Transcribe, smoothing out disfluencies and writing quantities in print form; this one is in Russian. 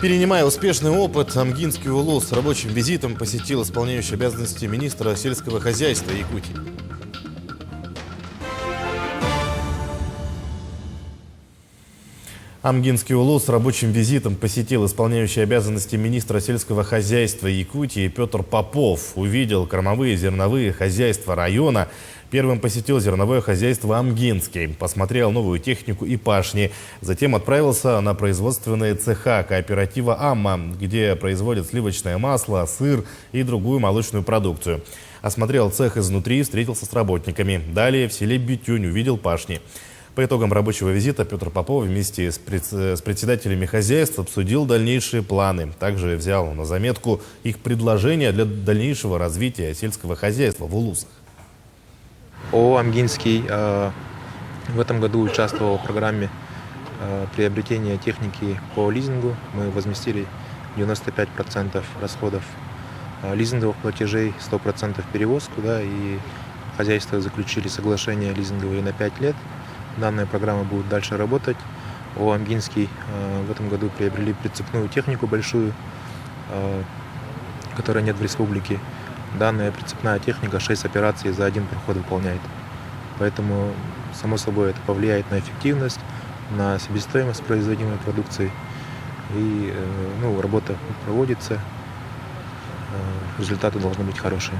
Перенимая успешный опыт, Амгинский УЛУ с рабочим визитом посетил исполняющий обязанности министра сельского хозяйства Якутии. Амгинский УЛУ с рабочим визитом посетил исполняющий обязанности министра сельского хозяйства Якутии Петр Попов. Увидел кормовые зерновые хозяйства района. Первым посетил зерновое хозяйство Амгинский. Посмотрел новую технику и пашни. Затем отправился на производственные цеха кооператива «Амма», где производят сливочное масло, сыр и другую молочную продукцию. Осмотрел цех изнутри, встретился с работниками. Далее в селе Битюнь увидел пашни. По итогам рабочего визита Петр Попов вместе с председателями хозяйств обсудил дальнейшие планы. Также взял на заметку их предложения для дальнейшего развития сельского хозяйства в Улусах. ООО «Амгинский» в этом году участвовал в программе приобретения техники по лизингу. Мы возместили 95% расходов лизинговых платежей, 100% перевозку, и хозяйства заключили соглашение лизинговые на 5 лет. Данная программа будет дальше работать. ООО «Амгинский» в этом году приобрели прицепную технику большую, которой нет в республике. Данная прицепная техника 6 операций за один проход выполняет. Поэтому, само собой, это повлияет на эффективность, на себестоимость производимой продукции. И работа проводится, результаты должны быть хорошие.